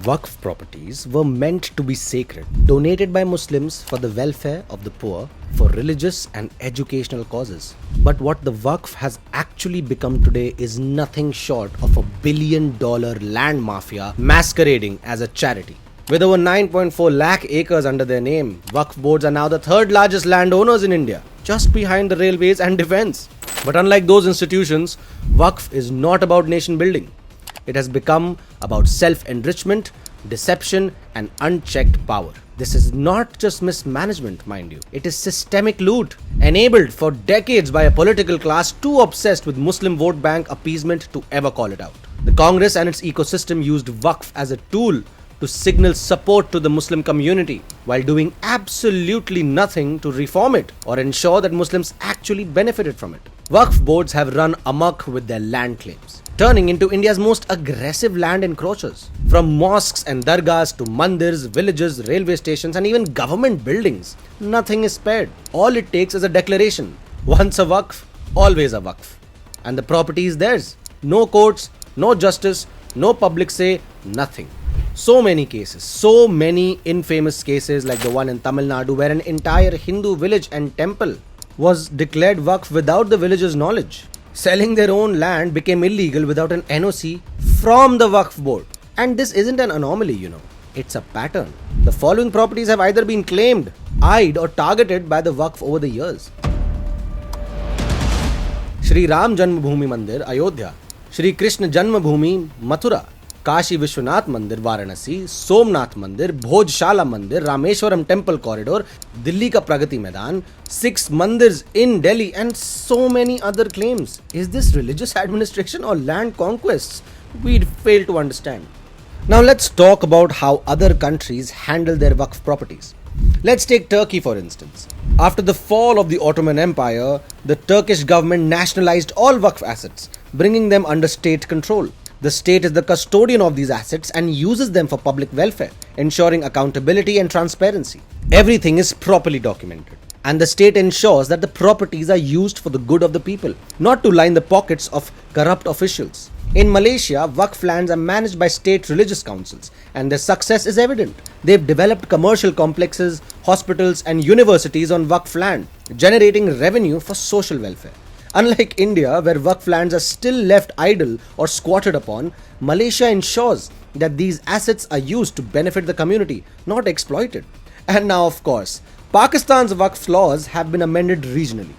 Waqf properties were meant to be sacred, donated by Muslims for the welfare of the poor, for religious and educational causes. But what the Waqf has actually become today is nothing short of $1 billion land mafia masquerading as a charity. With over 9.4 lakh acres under their name, Waqf boards are now the third largest landowners in India, just behind the railways and defense. But unlike those institutions, Waqf is not about nation building. It has become about self-enrichment, deception, and unchecked power. This is not just mismanagement, mind you. It is systemic loot, enabled for decades by a political class too obsessed with Muslim vote bank appeasement to ever call it out. The Congress and its ecosystem used Waqf as a tool to signal support to the Muslim community while doing absolutely nothing to reform it or ensure that Muslims actually benefited from it. Waqf boards have run amok with their land claims, turning into India's most aggressive land encroachers. From mosques and dargahs to mandirs, villages, railway stations, and even government buildings, nothing is spared. All it takes is a declaration. Once a Waqf, always a Waqf. And the property is theirs. No courts, no justice, no public say, nothing. So many cases, so many infamous cases like the one in Tamil Nadu where an entire Hindu village and temple was declared Waqf without the villagers' knowledge. Selling their own land became illegal without an NOC from the Waqf board. And this isn't an anomaly, it's a pattern. The following properties have either been claimed, eyed or targeted by the Waqf over the years. Shri Ram Janmabhoomi Mandir, Ayodhya. Shri Krishna Janmabhoomi, Mathura. Kashi Vishwanath Mandir, Varanasi, Somnath Mandir, Bhojshala Mandir, Rameshwaram Temple Corridor, Delhi ka Pragati Maidan, 6 mandirs in Delhi, and so many other claims. Is this religious administration or land conquests? We'd fail to understand. Now let's talk about how other countries handle their Waqf properties. Let's take Turkey for instance. After the fall of the Ottoman Empire, the Turkish government nationalized all Waqf assets, bringing them under state control. The state is the custodian of these assets and uses them for public welfare, ensuring accountability and transparency. Everything is properly documented, and the state ensures that the properties are used for the good of the people, not to line the pockets of corrupt officials. In Malaysia, Waqf lands are managed by state religious councils, and their success is evident. They've developed commercial complexes, hospitals, and universities on Waqf land, generating revenue for social welfare. Unlike India, where Waqf lands are still left idle or squatted upon, Malaysia ensures that these assets are used to benefit the community, not exploited. And now, of course, Pakistan's Waqf laws have been amended regionally.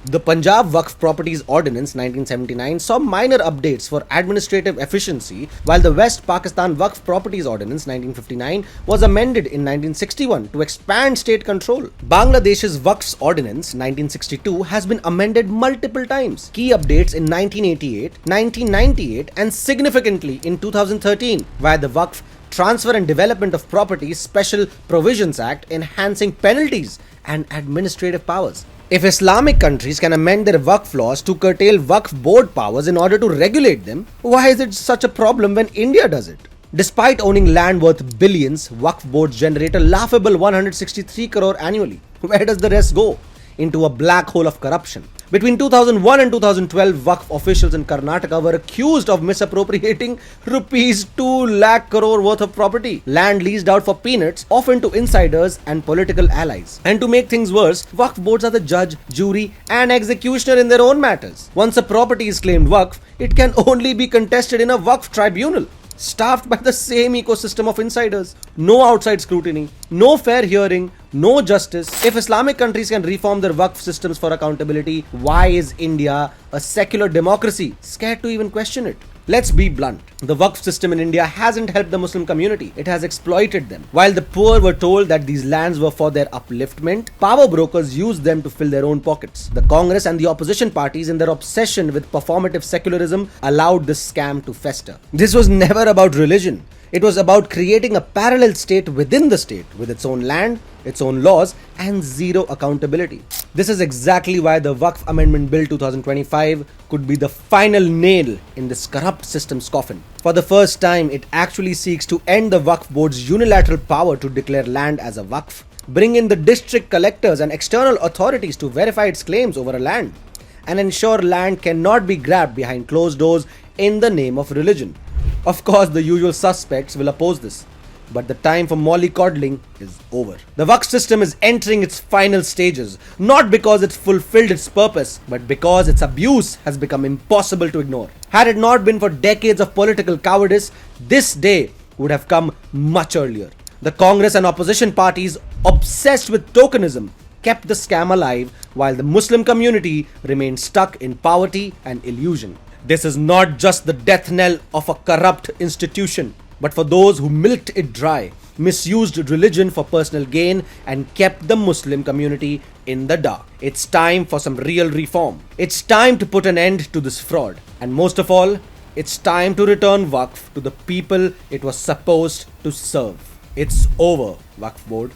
The Punjab Waqf Properties Ordinance 1979 saw minor updates for administrative efficiency, while the West Pakistan Waqf Properties Ordinance 1959 was amended in 1961 to expand state control. Bangladesh's Waqf's Ordinance 1962 has been amended multiple times. Key updates in 1988, 1998 and significantly in 2013 via the Waqf Transfer and Development of Properties Special Provisions Act, enhancing penalties and administrative powers. If Islamic countries can amend their Waqf laws to curtail Waqf board powers in order to regulate them, why is it such a problem when India does it? Despite owning land worth billions, Waqf boards generate a laughable 163 crore annually. Where does the rest go? Into a black hole of corruption. Between 2001 and 2012, Waqf officials in Karnataka were accused of misappropriating rupees 2 lakh crore worth of property, land leased out for peanuts, often to insiders and political allies. And to make things worse, Waqf boards are the judge, jury, and executioner in their own matters. Once a property is claimed Waqf, it can only be contested in a Waqf tribunal, staffed by the same ecosystem of insiders. No outside scrutiny, no fair hearing, no justice. If Islamic countries can reform their Waqf systems for accountability, why is India, a secular democracy, scared to even question it? Let's be blunt. The Waqf system in India hasn't helped the Muslim community. It has exploited them. While the poor were told that these lands were for their upliftment, power brokers used them to fill their own pockets. The Congress and the opposition parties, in their obsession with performative secularism, allowed this scam to fester. This was never about religion. It was about creating a parallel state within the state, with its own land, its own laws, and zero accountability. This is exactly why the Waqf Amendment Bill 2025 could be the final nail in this corrupt system's coffin. For the first time, it actually seeks to end the Waqf board's unilateral power to declare land as a Waqf, bring in the district collectors and external authorities to verify its claims over a land, and ensure land cannot be grabbed behind closed doors in the name of religion. Of course, the usual suspects will oppose this. but the time for mollycoddling is over. The Waqf system is entering its final stages, not because it fulfilled its purpose, but because its abuse has become impossible to ignore. Had it not been for decades of political cowardice, this day would have come much earlier. The Congress and opposition parties, obsessed with tokenism, kept the scam alive while the Muslim community remained stuck in poverty and illusion. This is not just the death knell of a corrupt institution, but for those who milked it dry, misused religion for personal gain, and kept the Muslim community in the dark. It's time for some real reform. It's time to put an end to this fraud. And most of all, it's time to return Waqf to the people it was supposed to serve. It's over, Waqf Board.